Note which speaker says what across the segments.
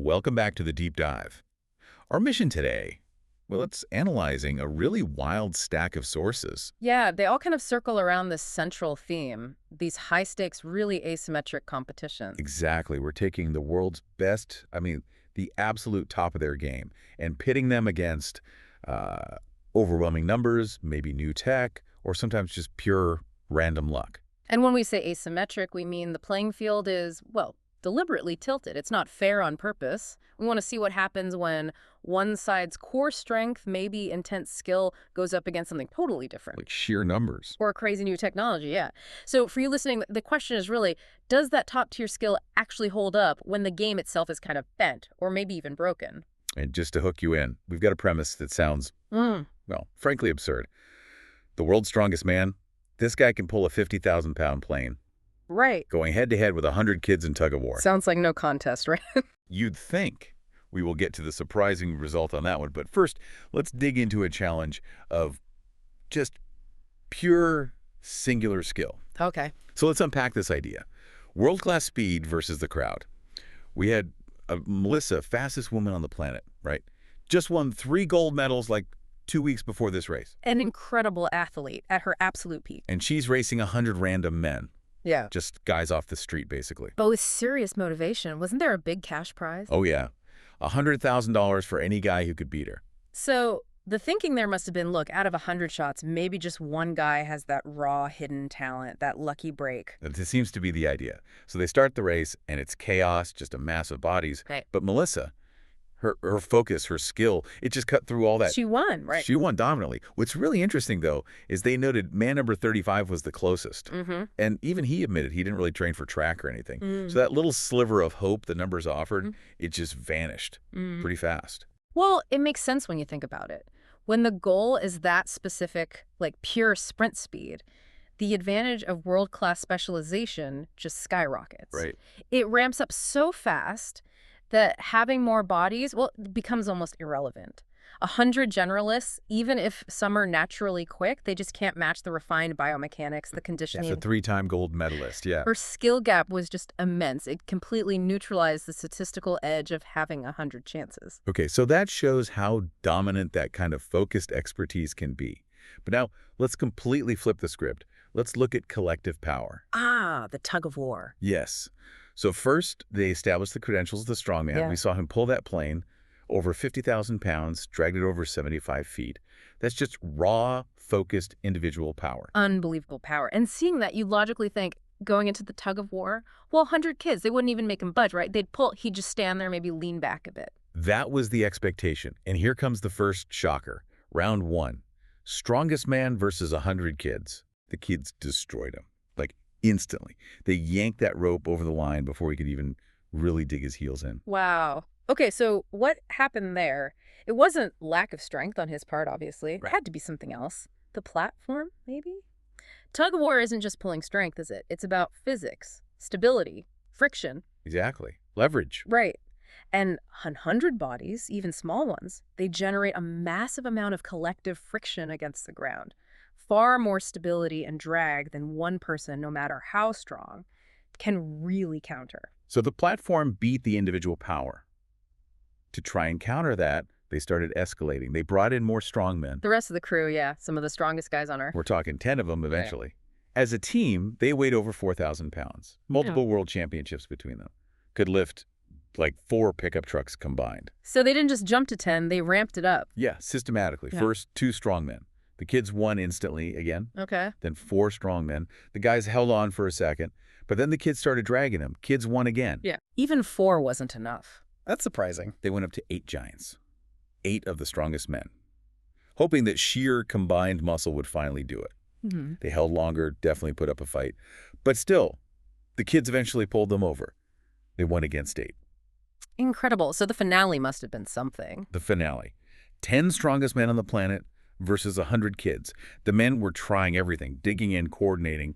Speaker 1: Welcome back to the deep dive. Our mission today, well, it's analyzing a really wild stack of sources.
Speaker 2: Yeah, they all kind of circle around this central theme, these high-stakes, really asymmetric competitions.
Speaker 1: Exactly. We're taking the world's best, the absolute top of their game, and pitting them against uh, overwhelming numbers, maybe new tech, or sometimes just pure random luck.
Speaker 2: And when we say asymmetric, we mean the playing field is, well, deliberately tilted. It's not fair on purpose. We want to see what happens when one side's core strength, maybe intense skill, goes up against something totally different.
Speaker 1: Like sheer numbers.
Speaker 2: Or crazy new technology, yeah. So for you listening, the question is really, does that top-tier skill actually hold up when the game itself is kind of bent or maybe even broken?
Speaker 1: And just to hook you in, we've got a premise that sounds, well, frankly absurd. The world's strongest man, this guy can pull a 50,000-pound plane,
Speaker 2: Right.
Speaker 1: going head-to-head with 100 kids in tug-of-war.
Speaker 2: Sounds like no contest, right?
Speaker 1: You'd think we will get to the surprising result on that one. But first, let's dig into a challenge of just pure singular skill.
Speaker 2: Okay.
Speaker 1: So let's unpack this idea. World-class speed versus the crowd. We had Melissa, fastest woman on the planet, right? Just won 3 gold medals like 2 weeks before this race.
Speaker 2: An incredible athlete at her absolute peak.
Speaker 1: And she's racing 100 random men,
Speaker 2: Yeah.
Speaker 1: just guys off the street, basically.
Speaker 2: But with serious motivation, wasn't there a big cash prize?
Speaker 1: Oh, yeah. $100,000 for any guy who could beat her.
Speaker 2: So the thinking there must have been, look, out of 100 shots, maybe just one guy has that raw hidden talent, that lucky break.
Speaker 1: This seems to be the idea. So they start the race, and it's chaos, just a mass of bodies.
Speaker 2: Right.
Speaker 1: But Melissa, her focus, her skill, it just cut through all that.
Speaker 2: She won, right?
Speaker 1: She won dominantly. What's really interesting, though, is they noted man number 35 was the closest. And even he admitted he didn't really train for track or anything. So that little sliver of hope the numbers offered, it just vanished pretty fast.
Speaker 2: Well, it makes sense when you think about it. When the goal is that specific, like pure sprint speed, the advantage of world-class specialization just skyrockets.
Speaker 1: Right.
Speaker 2: It ramps up so fast that having more bodies, well, it becomes almost irrelevant. 100 generalists, even if some are naturally quick, they just can't match the refined biomechanics, the conditioning.
Speaker 1: That's a 3-time gold medalist, yeah.
Speaker 2: Her skill gap was just immense. It completely neutralized the statistical edge of having 100 chances.
Speaker 1: Okay, so that shows how dominant that kind of focused expertise can be. But now, let's completely flip the script. Let's look at collective power.
Speaker 2: Ah, the tug of war.
Speaker 1: Yes. So first, they established the credentials of the strongman.
Speaker 2: Yeah.
Speaker 1: We saw him pull that plane over 50,000 pounds, dragged it over 75 feet. That's just raw, focused individual power.
Speaker 2: Unbelievable power. And seeing that, you logically think, going into the tug of war, well, 100 kids, they wouldn't even make him budge, right? They'd pull, he'd just stand there, maybe lean back a bit.
Speaker 1: That was the expectation. And here comes the first shocker. Round 1. Strongest man versus 100 kids. The kids destroyed him, like instantly. They yanked that rope over the line before he could even really dig his heels in.
Speaker 2: Wow. Okay, so what happened there? It wasn't lack of strength on his part, obviously. It
Speaker 1: Right.
Speaker 2: had to be something else. The platform, maybe? Tug of war isn't just pulling strength, is it? It's about physics, stability, friction.
Speaker 1: Exactly. Leverage.
Speaker 2: Right. And 100 bodies, even small ones, they generate a massive amount of collective friction against the ground. Far more stability and drag than one person, no matter how strong, can really counter.
Speaker 1: So the platform beat the individual power. To try and counter that, they started escalating. They brought in more strongmen.
Speaker 2: The rest of the crew, yeah, some of the strongest guys on Earth.
Speaker 1: We're talking 10 of them eventually. As a team, they weighed over 4,000 pounds. Multiple world championships between them. Could lift like 4 pickup trucks combined.
Speaker 2: So they didn't just jump to 10, they ramped it up.
Speaker 1: Yeah, systematically.
Speaker 2: Yeah.
Speaker 1: First, 2 strongmen. The kids won instantly again.
Speaker 2: Okay.
Speaker 1: Then 4 strongmen. The guys held on for a second, but then the kids started dragging them. Kids won again.
Speaker 2: Yeah. Even 4 wasn't enough.
Speaker 3: That's surprising.
Speaker 1: They went up to 8 giants. 8 of the strongest men. Hoping that sheer combined muscle would finally do it. They held longer, definitely put up a fight. But still, the kids eventually pulled them over. They won against 8.
Speaker 2: Incredible. So the finale must have been something.
Speaker 1: The finale. 10 strongest men on the planet versus 100 kids. The men were trying everything, digging in, coordinating.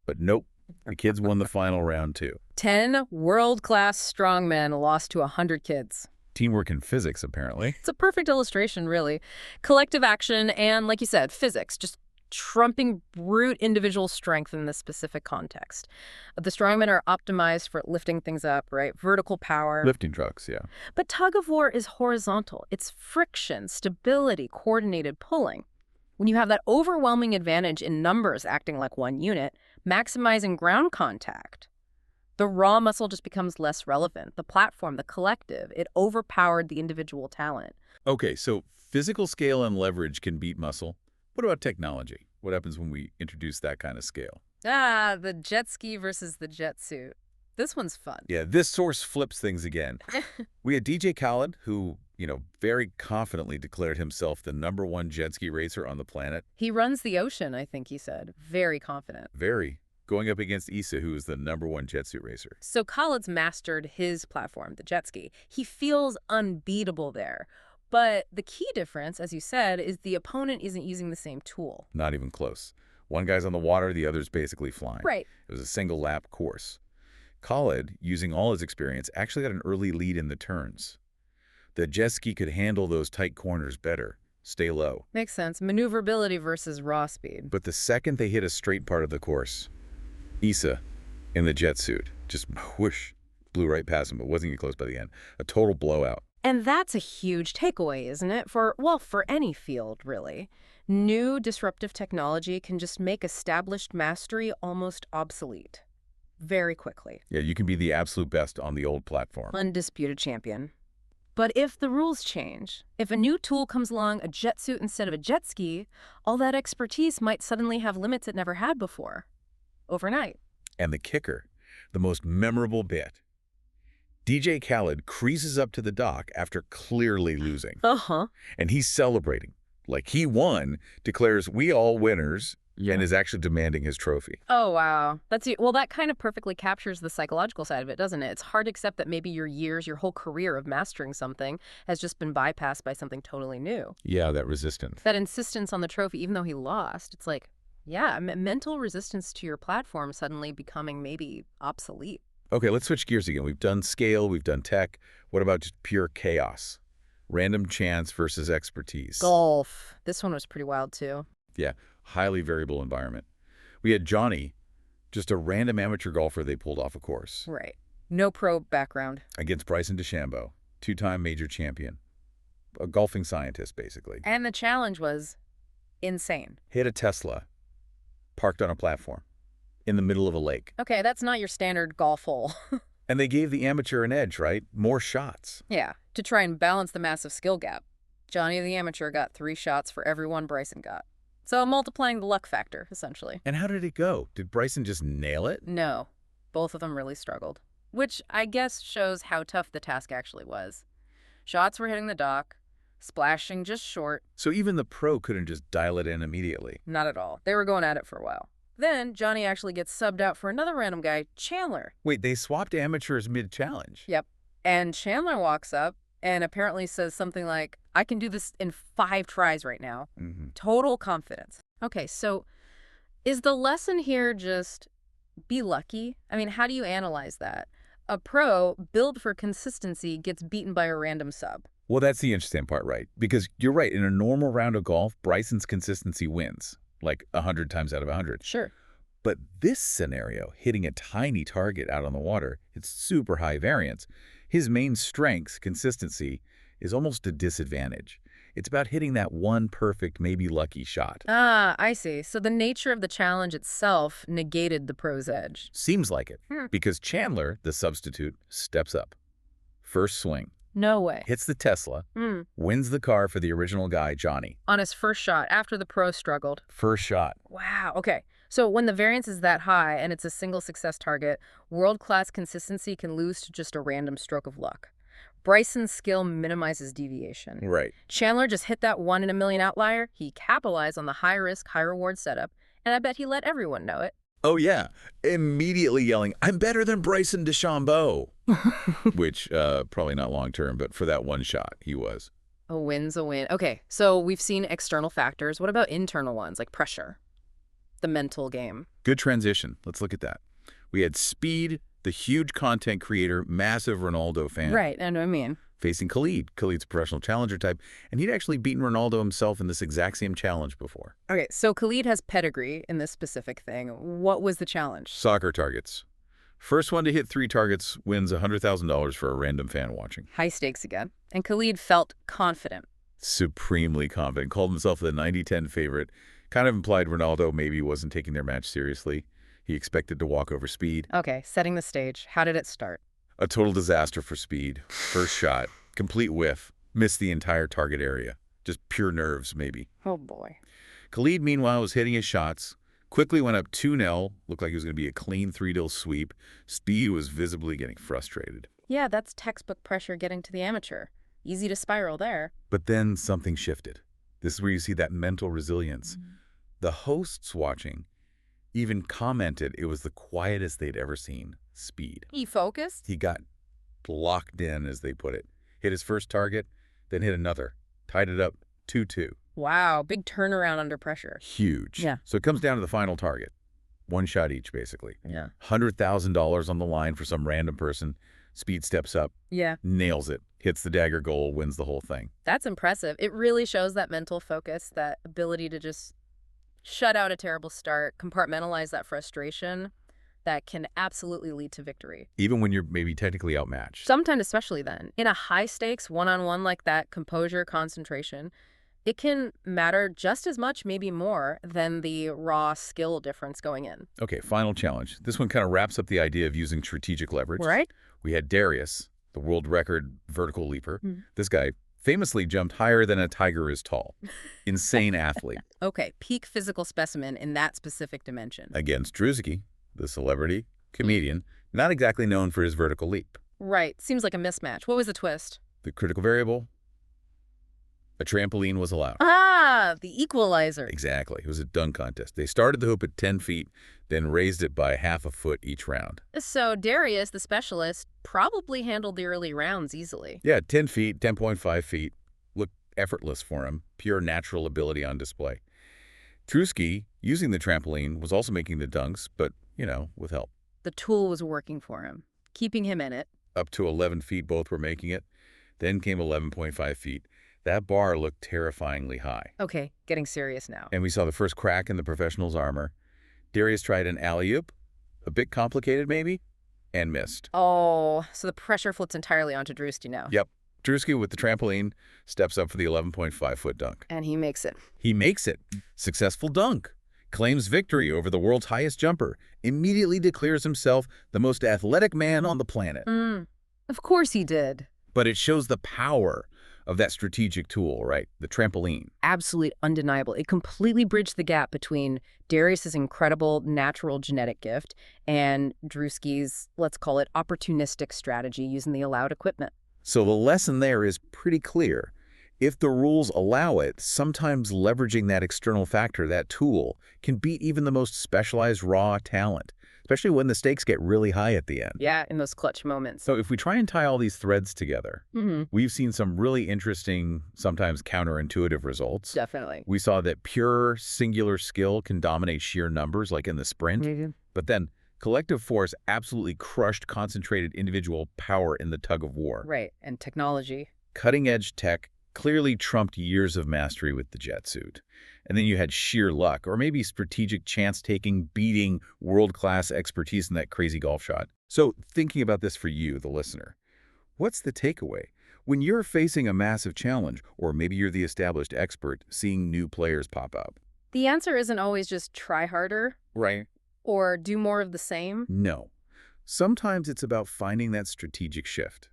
Speaker 1: But nope, the kids won the final round too.
Speaker 2: 10 world-class strongmen lost to 100 kids.
Speaker 1: Teamwork in physics, apparently.
Speaker 2: It's a perfect illustration, really. Collective action and, like you said, physics, just trumping brute individual strength in this specific context. The strongmen are optimized for lifting things up, right? Vertical power.
Speaker 1: Lifting trucks, yeah.
Speaker 2: But tug of war is horizontal. It's friction, stability, coordinated pulling. When you have that overwhelming advantage in numbers acting like one unit, maximizing ground contact, the raw muscle just becomes less relevant. The platform, the collective, it overpowered the individual talent.
Speaker 1: Okay, so physical scale and leverage can beat muscle. What about technology? What happens when we introduce that kind of scale?
Speaker 2: The jet ski versus the jet suit. This one's fun.
Speaker 1: Yeah, this source flips things again. We had DJ Khaled, who, very confidently declared himself the #1 jet ski racer on the planet.
Speaker 2: He runs the ocean, I think he said. Very confident.
Speaker 1: Very. Going up against Issa, who is the #1 jet suit racer.
Speaker 2: So Khaled's mastered his platform, the jet ski. He feels unbeatable there. But the key difference, as you said, is the opponent isn't using the same tool.
Speaker 1: Not even close. One guy's on the water, the other's basically flying.
Speaker 2: Right.
Speaker 1: It was a single-lap course. Khaled, using all his experience, actually got an early lead in the turns. The jet ski could handle those tight corners better, stay low.
Speaker 2: Makes sense. Maneuverability versus raw speed.
Speaker 1: But the second they hit a straight part of the course, Issa, in the jet suit, just whoosh, blew right past him, but wasn't even close by the end. A total blowout.
Speaker 2: And that's a huge takeaway, isn't it? For any field, really. New disruptive technology can just make established mastery almost obsolete. Very quickly.
Speaker 1: Yeah, you can be the absolute best on the old platform.
Speaker 2: Undisputed champion. But if the rules change, if a new tool comes along, a jet suit instead of a jet ski, all that expertise might suddenly have limits it never had before. Overnight.
Speaker 1: And the kicker, the most memorable bit. DJ Khaled creases up to the dock after clearly losing. And he's celebrating. Like he won, declares we all winners, and is actually demanding his trophy.
Speaker 2: Oh, wow. That kind of perfectly captures the psychological side of it, doesn't it? It's hard to accept that maybe your whole career of mastering something has just been bypassed by something totally new.
Speaker 1: Yeah, that resistance.
Speaker 2: That insistence on the trophy, even though he lost, it's like, yeah, mental resistance to your platform suddenly becoming maybe obsolete.
Speaker 1: Okay, let's switch gears again. We've done scale, we've done tech. What about just pure chaos? Random chance versus expertise.
Speaker 2: Golf. This one was pretty wild, too.
Speaker 1: Yeah, highly variable environment. We had Johnny, just a random amateur golfer they pulled off a course.
Speaker 2: Right. No pro background.
Speaker 1: Against Bryson DeChambeau, 2-time major champion. A golfing scientist, basically.
Speaker 2: And the challenge was insane.
Speaker 1: Hit a Tesla, parked on a platform, in the middle of a lake.
Speaker 2: Okay, that's not your standard golf hole.
Speaker 1: And they gave the amateur an edge, right? More shots.
Speaker 2: Yeah, to try and balance the massive skill gap. Johnny the amateur got 3 shots for every one Bryson got. So multiplying the luck factor, essentially.
Speaker 1: And how did it go? Did Bryson just nail it?
Speaker 2: No, both of them really struggled. Which I guess shows how tough the task actually was. Shots were hitting the dock, splashing just short.
Speaker 1: So even the pro couldn't just dial it in immediately?
Speaker 2: Not at all. They were going at it for a while. Then Johnny actually gets subbed out for another random guy, Chandler.
Speaker 1: Wait, they swapped amateurs mid-challenge?
Speaker 2: Yep. And Chandler walks up and apparently says something like, I can do this in 5 tries right now. Total confidence. Okay, so is the lesson here just be lucky? I mean, how do you analyze that? A pro, built for consistency, gets beaten by a random sub.
Speaker 1: Well, that's the interesting part, right? Because you're right, in a normal round of golf, Bryson's consistency wins. Like 100 times out of 100.
Speaker 2: Sure.
Speaker 1: But this scenario, hitting a tiny target out on the water, it's super high variance. His main strength, consistency, is almost a disadvantage. It's about hitting that one perfect, maybe lucky shot.
Speaker 2: Ah, I see. So the nature of the challenge itself negated the pro's edge.
Speaker 1: Seems like it. Because Chandler, the substitute, steps up. First swing.
Speaker 2: No way.
Speaker 1: Hits the Tesla, wins the car for the original guy, Johnny.
Speaker 2: On his first shot, after the pro struggled.
Speaker 1: First shot.
Speaker 2: Wow, okay. So when the variance is that high and it's a single success target, world-class consistency can lose to just a random stroke of luck. Bryson's skill minimizes deviation.
Speaker 1: Right.
Speaker 2: Chandler just hit that 1 in a million outlier. He capitalized on the high-risk, high-reward setup, and I bet he let everyone know it.
Speaker 1: Oh, yeah. Immediately yelling, I'm better than Bryson DeChambeau. Which, probably not long-term, but for that one shot, he was.
Speaker 2: A win's a win. Okay, so we've seen external factors. What about internal ones, like pressure? The mental game.
Speaker 1: Good transition. Let's look at that. We had Speed, the huge content creator, massive Ronaldo fan.
Speaker 2: Right, and I mean.
Speaker 1: facing Khalid. Khalid's a professional challenger type, and he'd actually beaten Ronaldo himself in this exact same challenge before.
Speaker 2: Okay, so Khalid has pedigree in this specific thing. What was the challenge?
Speaker 1: Soccer targets. First one to hit 3 targets wins $100,000 for a random fan watching.
Speaker 2: High stakes again. And Khalid felt confident.
Speaker 1: Supremely confident. Called himself the 90-10 favorite. Kind of implied Ronaldo maybe wasn't taking their match seriously. He expected to walk over Speed.
Speaker 2: Okay, setting the stage. How did it start?
Speaker 1: A total disaster for Speed. First shot, complete whiff, missed the entire target area. Just pure nerves, maybe.
Speaker 2: Oh, boy.
Speaker 1: Khalid, meanwhile, was hitting his shots. Quickly went up 2-0. Looked like it was going to be a clean 3-0 sweep. Speed was visibly getting frustrated.
Speaker 2: Yeah, that's textbook pressure getting to the amateur. Easy to spiral there.
Speaker 1: But then something shifted. This is where you see that mental resilience. The hosts watching even commented it was the quietest they'd ever seen Speed.
Speaker 2: He focused?
Speaker 1: He got locked in, as they put it. Hit his first target, then hit another. Tied it up 2-2.
Speaker 2: Wow, big turnaround under pressure.
Speaker 1: Huge.
Speaker 2: Yeah.
Speaker 1: So it comes down to the final target. One shot each, basically.
Speaker 2: Yeah.
Speaker 1: $100,000 on the line for some random person. Speed steps up,
Speaker 2: Yeah.
Speaker 1: nails it, hits the dagger goal, wins the whole thing.
Speaker 2: That's impressive. It really shows that mental focus, that ability to just shut out a terrible start, compartmentalize that frustration, that can absolutely lead to victory.
Speaker 1: Even when you're maybe technically outmatched.
Speaker 2: Sometimes, especially then. In a high-stakes one-on-one like that, composure, concentration, it can matter just as much, maybe more, than the raw skill difference going in.
Speaker 1: Okay, final challenge. This one kind of wraps up the idea of using strategic leverage.
Speaker 2: Right?
Speaker 1: We had Darius, the world record vertical leaper. This guy famously jumped higher than a tiger is tall. Insane athlete.
Speaker 2: Okay, peak physical specimen in that specific dimension.
Speaker 1: Against Druzicki, the celebrity comedian, not exactly known for his vertical leap.
Speaker 2: Right. Seems like a mismatch. What was the twist?
Speaker 1: The critical variable? A trampoline was allowed.
Speaker 2: Ah, the equalizer.
Speaker 1: Exactly. It was a dunk contest. They started the hoop at 10 feet, then raised it by half a foot each round.
Speaker 2: So Darius, the specialist, probably handled the early rounds easily.
Speaker 1: Yeah, 10 feet, 10.5 feet. Looked effortless for him. Pure natural ability on display. Trusky, using the trampoline, was also making the dunks, but, with help.
Speaker 2: The tool was working for him, keeping him in it.
Speaker 1: Up to 11 feet, both were making it. Then came 11.5 feet. That bar looked terrifyingly high.
Speaker 2: Okay, getting serious now.
Speaker 1: And we saw the first crack in the professional's armor. Darius tried an alley-oop, a bit complicated maybe, and missed.
Speaker 2: Oh, so the pressure flips entirely onto Drusky now.
Speaker 1: Yep. Drusky with the trampoline steps up for the 11.5-foot dunk.
Speaker 2: And he makes it.
Speaker 1: He makes it. Successful dunk. Claims victory over the world's highest jumper. Immediately declares himself the most athletic man on the planet.
Speaker 2: Of course he did.
Speaker 1: But it shows the power of that strategic tool, right? The trampoline.
Speaker 2: Absolutely undeniable. It completely bridged the gap between Darius's incredible natural genetic gift and Drusky's, let's call it, opportunistic strategy using the allowed equipment.
Speaker 1: So the lesson there is pretty clear. If the rules allow it, sometimes leveraging that external factor, that tool, can beat even the most specialized raw talent, especially when the stakes get really high at the end.
Speaker 2: Yeah, in those clutch moments.
Speaker 1: So if we try and tie all these threads together, we've seen some really interesting, sometimes counterintuitive results.
Speaker 2: Definitely.
Speaker 1: We saw that pure singular skill can dominate sheer numbers, like in the sprint. But then collective force absolutely crushed concentrated individual power in the tug of war.
Speaker 2: Right, and technology.
Speaker 1: Cutting-edge tech clearly trumped years of mastery with the jet suit. And then you had sheer luck, or maybe strategic chance-taking beating world-class expertise in that crazy golf shot. So thinking about this for you, the listener, what's the takeaway? When you're facing a massive challenge, or maybe you're the established expert seeing new players pop up.
Speaker 2: The answer isn't always just try harder.
Speaker 1: Right.
Speaker 2: Or do more of the same.
Speaker 1: No. Sometimes it's about finding that strategic shift.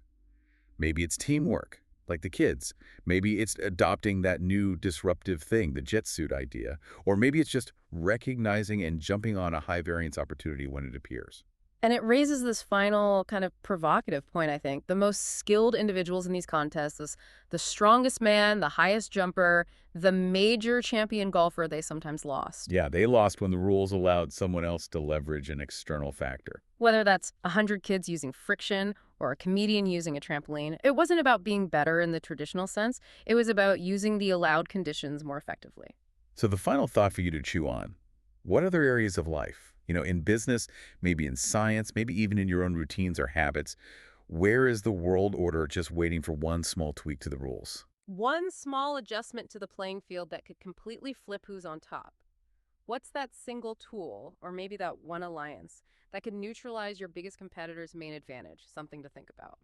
Speaker 1: Maybe it's teamwork, like the kids. Maybe it's adopting that new disruptive thing, the jet suit idea. Or maybe it's just recognizing and jumping on a high-variance opportunity when it appears.
Speaker 2: And it raises this final kind of provocative point, I think. The most skilled individuals in these contests, the strongest man, the highest jumper, the major champion golfer, they sometimes lost.
Speaker 1: Yeah, they lost when the rules allowed someone else to leverage an external factor.
Speaker 2: Whether that's 100 kids using friction or a comedian using a trampoline, it wasn't about being better in the traditional sense. It was about using the allowed conditions more effectively.
Speaker 1: So the final thought for you to chew on, what other areas of life, in business, maybe in science, maybe even in your own routines or habits, Where is the world order just waiting for one small tweak to the rules?
Speaker 2: One small adjustment to the playing field that could completely flip who's on top. What's that single tool, or maybe that one alliance, that could neutralize your biggest competitor's main advantage? Something to think about.